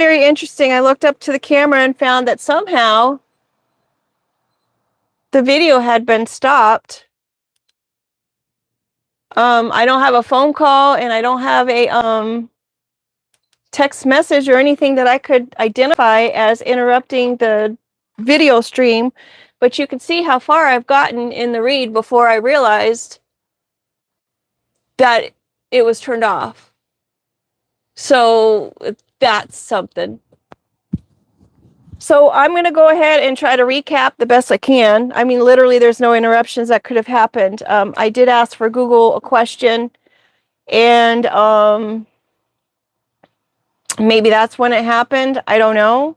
very interesting. I looked up to the camera and found that somehow the video had been stopped. I don't have a phone call and I don't have a text message or anything that I could identify as interrupting the video stream, but you can see how far I've gotten in the read before I realized that it was turned off. So that's something. So I'm going to go ahead and try to recap the best I can. I mean, literally, there's no interruptions that could have happened. I did ask for Google a question, and maybe that's when it happened. I don't know.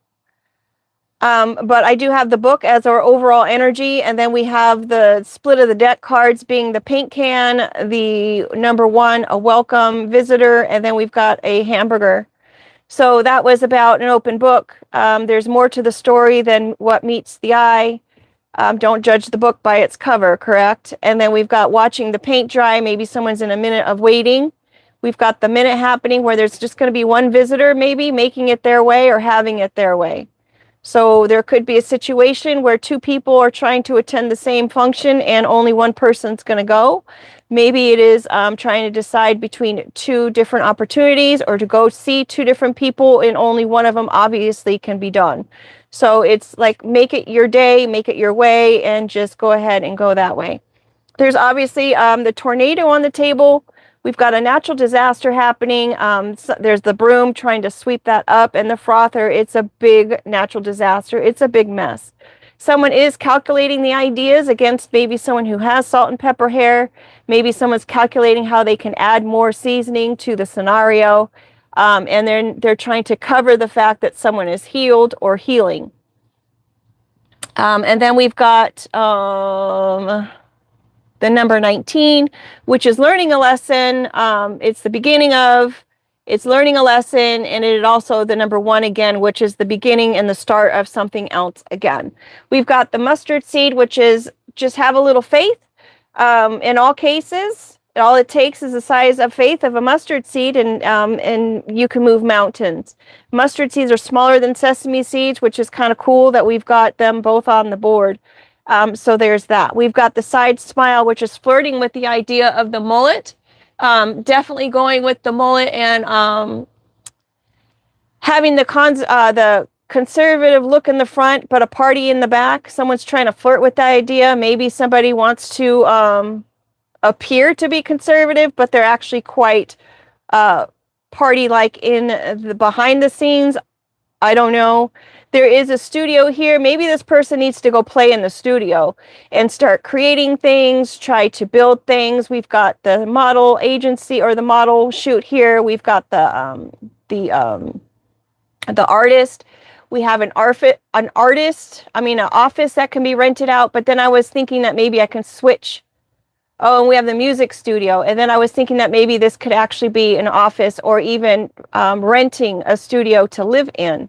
But I do have the book as our overall energy, and then we have the split of the deck cards being the paint can, the number 1, a welcome visitor, and then we've got a hamburger. So that was about an open book. There's more to the story than what meets the eye. Don't judge the book by its cover, correct? And then we've got watching the paint dry. Maybe someone's in a minute of waiting. We've got the minute happening where there's just going to be one visitor, maybe making it their way or having it their way. So there could be a situation where 2 people are trying to attend the same function and only one person's going to go. Maybe it is trying to decide between 2 different opportunities, or to go see 2 different people and only one of them obviously can be done. So it's like, make it your day, make it your way, and just go ahead and go that way. There's obviously the tornado on the table. We've got a natural disaster happening. So there's the broom trying to sweep that up, and the frother. It's a big natural disaster. It's a big mess. Someone is calculating the ideas against maybe someone who has salt and pepper hair. Maybe someone's calculating how they can add more seasoning to the scenario. And then they're trying to cover the fact that someone is healed or healing. And then we've got the number 19, which is learning a lesson. It's the beginning of, it's learning a lesson, and it is also the number 1 again, which is the beginning and the start of something else again. We've got the mustard seed, which is just have a little faith. In all cases, all it takes is the size of faith of a mustard seed, and you can move mountains. Mustard seeds are smaller than sesame seeds, which is kind of cool that we've got them both on the board. So there's that. We've got the side smile, which is flirting with the idea of the mullet. Definitely going with the mullet, and having the conservative look in the front, but a party in the back. Someone's trying to flirt with the idea. Maybe somebody wants to appear to be conservative, but they're actually quite party-like in the behind the scenes. I don't know. There is a studio here. Maybe this person needs to go play in the studio and start creating things, try to build things. We've got the model agency or the model shoot here. We've got the artist. We have an office that can be rented out. But then I was thinking that maybe I can switch. Oh, and we have the music studio. And then I was thinking that maybe this could actually be an office, or even renting a studio to live in.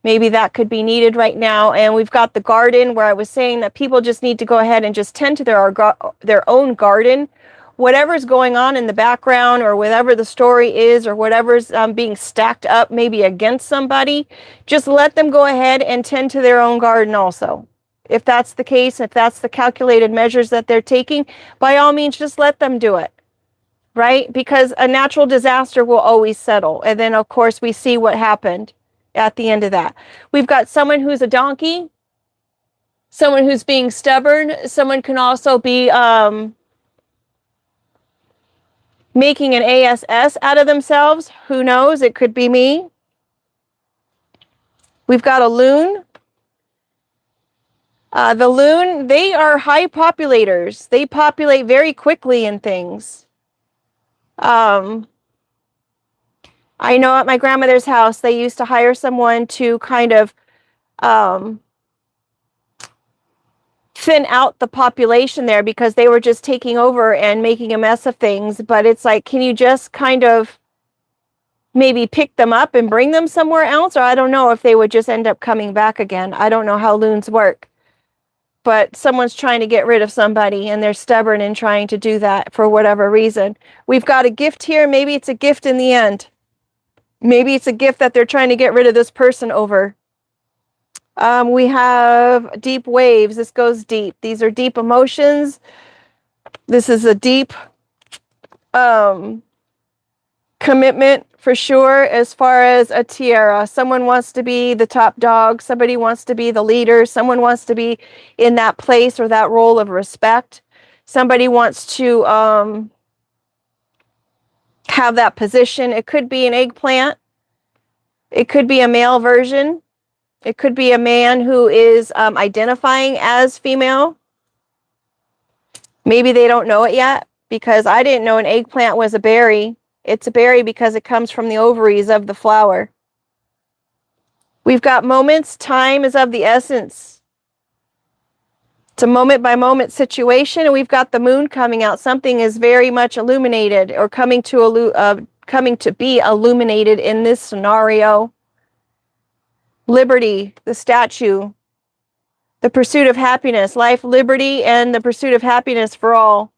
Maybe that could be needed right now. And we've got the garden, where I was saying that people just need to go ahead and just tend to their own garden. Whatever's going on in the background, or whatever the story is, or whatever's being stacked up maybe against somebody, just let them go ahead and tend to their own garden also. If that's the case, if that's the calculated measures that they're taking, by all means, just let them do it. Right? Because a natural disaster will always settle. And then, of course, we see what happened at the end of that. We've got someone who's a donkey, someone who's being stubborn. Someone can also be making an ASS out of themselves. Who knows? It could be me. We've got a loon. The loon, they are high populators. They populate very quickly in things. I know at my grandmother's house, they used to hire someone to kind of thin out the population there, because they were just taking over and making a mess of things. But it's like, can you just kind of maybe pick them up and bring them somewhere else? Or I don't know if they would just end up coming back again. I don't know how loons work. But someone's trying to get rid of somebody, and they're stubborn in trying to do that for whatever reason. We've got a gift here. Maybe it's a gift in the end. Maybe it's a gift that they're trying to get rid of this person over. We have deep waves. This goes deep. These are deep emotions. This is a deep commitment for sure. As far as a tiara, someone wants to be the top dog. Somebody wants to be the leader. Someone wants to be in that place or that role of respect. Somebody wants to have that position. It could be an eggplant. It could be a male version. It could be a man who is identifying as female. Maybe they don't know it yet, because I didn't know an eggplant was a berry. It's a berry because it comes from the ovaries of the flower. We've got moments. Time is of the essence. It's a moment-by-moment situation, and we've got the moon coming out. Something is very much illuminated, or coming to be illuminated in this scenario. Liberty, the statue, the pursuit of happiness, life, liberty, and the pursuit of happiness for all.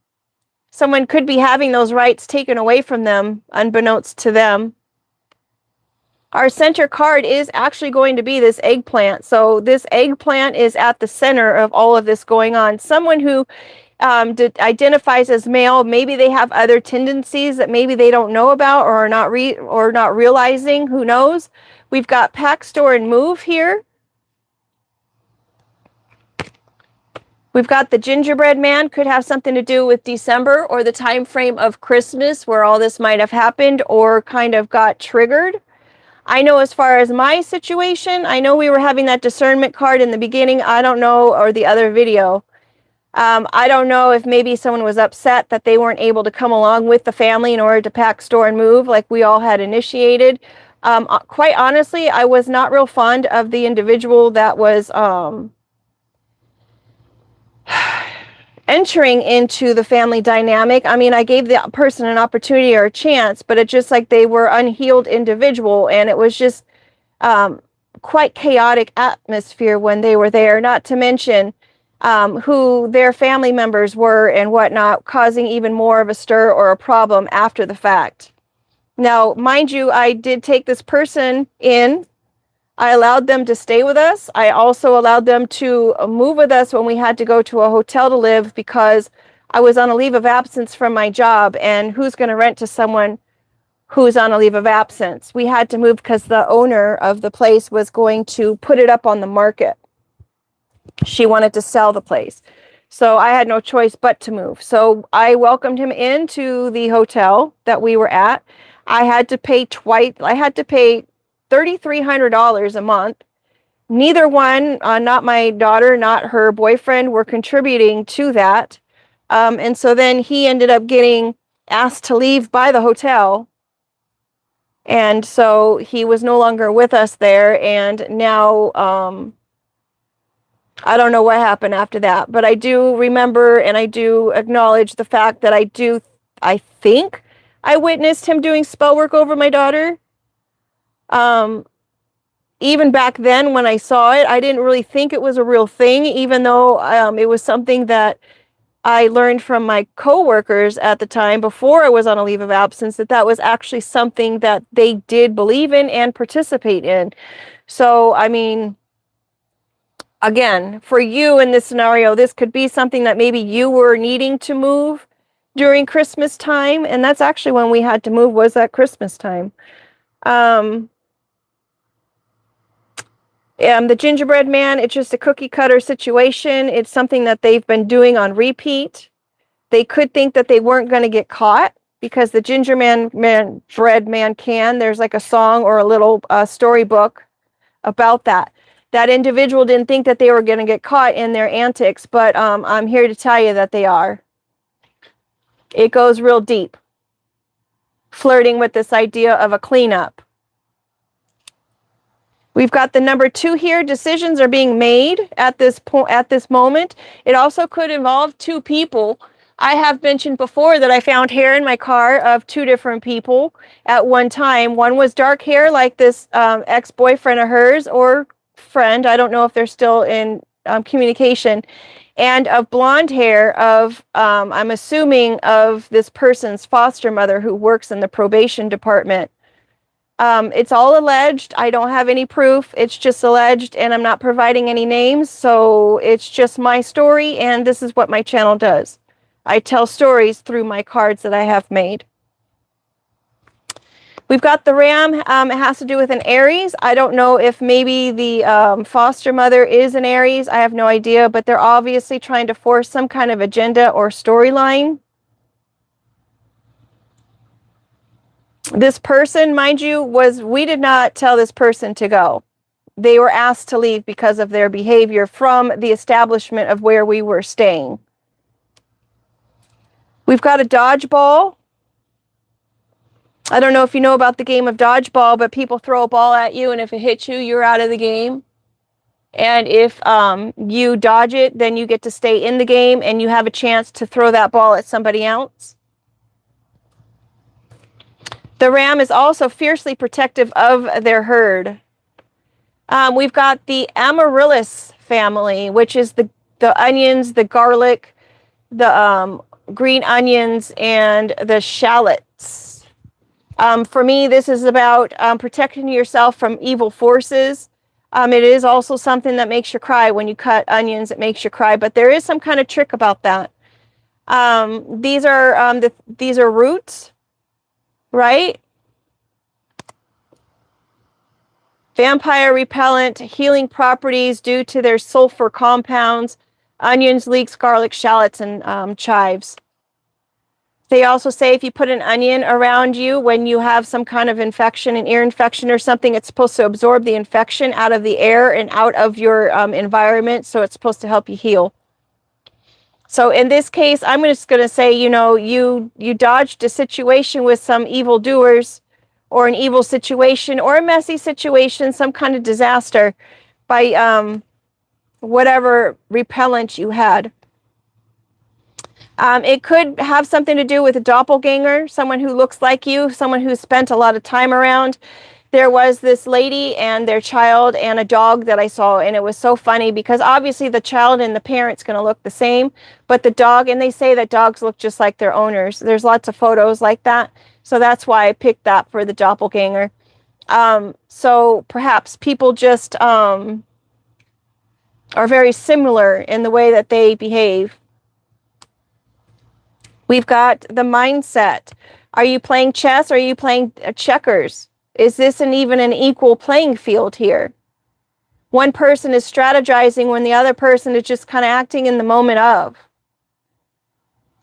Someone could be having those rights taken away from them, unbeknownst to them. Our center card is actually going to be this eggplant. So this eggplant is at the center of all of this going on. Someone who identifies as male, maybe they have other tendencies that maybe they don't know about or are not realizing. Who knows? We've got pack, store, and move here. We've got the gingerbread man. Could have something to do with December or the time frame of Christmas where all this might have happened or kind of got triggered. I know as far as my situation, I know we were having that discernment card in the beginning. I don't know, or the other video. I don't know if maybe someone was upset that they weren't able to come along with the family in order to pack, store, and move like we all had initiated. Quite honestly, I was not real fond of the individual that was entering into the family dynamic. I mean, I gave the person an opportunity or a chance, but it's just like they were unhealed individual, and it was just quite chaotic atmosphere when they were there, not to mention who their family members were and whatnot, causing even more of a stir or a problem after the fact. Now, mind you, I did take this person in. I allowed them to stay with us. I also allowed them to move with us when we had to go to a hotel to live, because I was on a leave of absence from my job, and who's going to rent to someone who's on a leave of absence? We had to move because the owner of the place was going to put it up on the market. She wanted to sell the place. So I had no choice but to move. So I welcomed him into the hotel that we were at. I had to pay twice. I had to pay $3,300 a month. Neither one, not my daughter, not her boyfriend, were contributing to that. And so then he ended up getting asked to leave by the hotel. And so he was no longer with us there. And now, I don't know what happened after that. But I do remember, and I do acknowledge the fact that I think I witnessed him doing spell work over my daughter. Even back then when I saw it, I didn't really think it was a real thing, even though it was something that I learned from my coworkers at the time before I was on a leave of absence, that was actually something that they did believe in and participate in. So, I mean, again, for you in this scenario, this could be something that maybe you were needing to move during Christmas time. And that's actually when we had to move, was at Christmas time. The gingerbread man, it's just a cookie cutter situation. It's something that they've been doing on repeat. They could think that they weren't going to get caught because the gingerbread man can. There's like a song or a little storybook about that. That individual didn't think that they were going to get caught in their antics, but I'm here to tell you that they are. It goes real deep. Flirting with this idea of a cleanup. We've got the number 2 here. Decisions are being made at this point, at this moment. It also could involve 2 people. I have mentioned before that I found hair in my car of 2 different people at one time. One was dark hair, like this ex-boyfriend of hers or friend. I don't know if they're still in communication. And of blonde hair of, I'm assuming, of this person's foster mother who works in the probation department. It's all alleged. I don't have any proof. It's just alleged, and I'm not providing any names. So it's just my story, and this is what my channel does. I tell stories through my cards that I have made. We've got the ram. It has to do with an Aries. I don't know if maybe the foster mother is an Aries. I have no idea, but they're obviously trying to force some kind of agenda or storyline. This person, mind you, we did not tell this person to go. They were asked to leave because of their behavior from the establishment of where we were staying. We've got a dodgeball. I don't know if you know about the game of dodgeball, but people throw a ball at you, and if it hits you, you're out of the game. And if you dodge it, then you get to stay in the game, and you have a chance to throw that ball at somebody else. The ram is also fiercely protective of their herd. We've got the amaryllis family, which is the onions, the garlic, the green onions, and the shallots. For me, this is about protecting yourself from evil forces. It is also something that makes you cry. When you cut onions, it makes you cry, but there is some kind of trick about that. These are roots, right? Vampire repellent, healing properties due to their sulfur compounds, onions, leeks, garlic, shallots, and chives. They also say if you put an onion around you when you have some kind of infection, an ear infection or something, it's supposed to absorb the infection out of the air and out of your environment, so it's supposed to help you heal. So in this case, I'm just going to say, you know, you dodged a situation with some evildoers, or an evil situation, or a messy situation, some kind of disaster, by whatever repellent you had. It could have something to do with a doppelganger, someone who looks like you, someone who spent a lot of time around. There was this lady and their child and a dog that I saw, and it was so funny because obviously the child and the parent's going to look the same, but the dog, and they say that dogs look just like their owners. There's lots of photos like that, so that's why I picked that for the doppelganger. So perhaps people just are very similar in the way that they behave. We've got the mindset. Are you playing chess or are you playing checkers? Is this even an equal playing field here? One person is strategizing when the other person is just kind of acting in the moment of.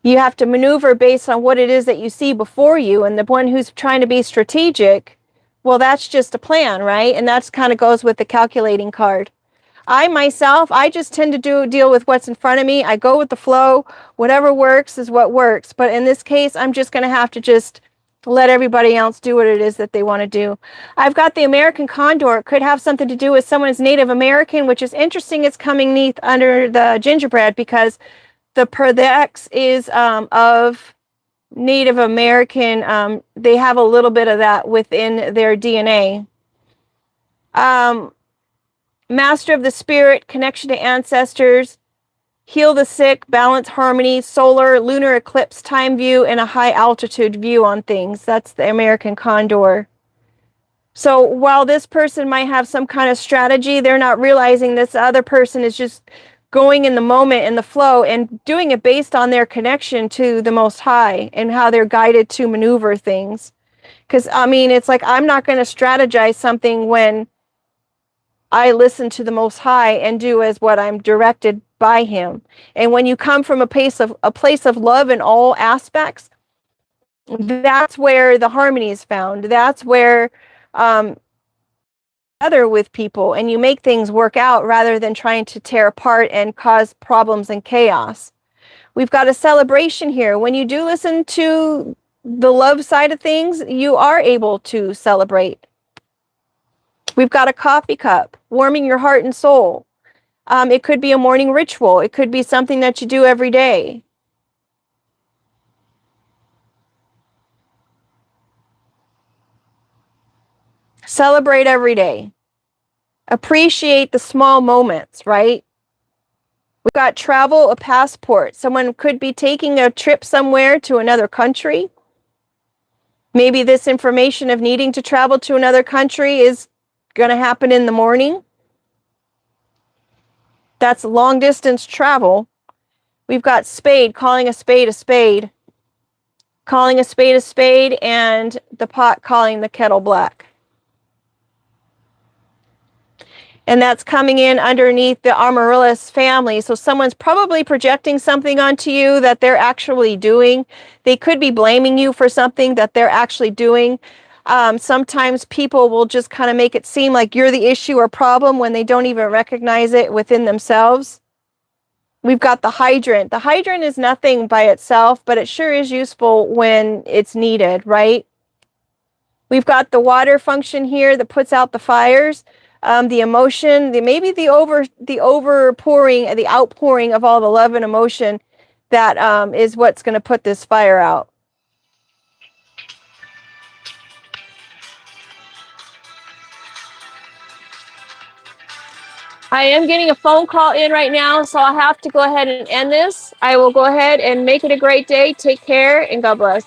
You have to maneuver based on what it is that you see before you, and the one who's trying to be strategic, well, that's just a plan, right? And that's kind of goes with the calculating card. I just tend to deal with what's in front of me. I go with the flow. Whatever works is what works. But in this case, I'm just going to have to just let everybody else do what it is that they want to do. I've got the American condor. It could have something to do with someone who's Native American, which is interesting. It's coming neath under the gingerbread because the X is of Native American. They have a little bit of that within their DNA. Master of the spirit, connection to ancestors, heal the sick, balance harmony, solar, lunar eclipse time view, and a high altitude view on things. That's the American condor. So while this person might have some kind of strategy, they're not realizing this other person is just going in the moment, in the flow, and doing it based on their connection to the Most High and how they're guided to maneuver things. Because, I mean, it's like I'm not going to strategize something when I listen to the Most High and do as what I'm directed by Him. And when you come from a place of love in all aspects, that's where the harmony is found. That's where together with people, and you make things work out rather than trying to tear apart and cause problems and chaos. We've got a celebration here. When you do listen to the love side of things, you are able to celebrate. We've got a coffee cup, warming your heart and soul. It could be a morning ritual. It could be something that you do every day. Celebrate every day. Appreciate the small moments, right? We've got travel, a passport. Someone could be taking a trip somewhere to another country. Maybe this information of needing to travel to another country is going to happen in the morning. That's long distance travel. We've got spade, calling a spade a spade. Calling a spade, and the pot calling the kettle black. And that's coming in underneath the Amaryllis family. So someone's probably projecting something onto you that they're actually doing. They could be blaming you for something that they're actually doing. Sometimes people will just kind of make it seem like you're the issue or problem when they don't even recognize it within themselves. We've got the hydrant. The hydrant is nothing by itself, but it sure is useful when it's needed, right? We've got the water function here that puts out the fires. The emotion, maybe the overpouring, the outpouring of all the love and emotion that is what's going to put this fire out. I am getting a phone call in right now, so I'll have to go ahead and end this. I will go ahead and make it a great day. Take care, and God bless.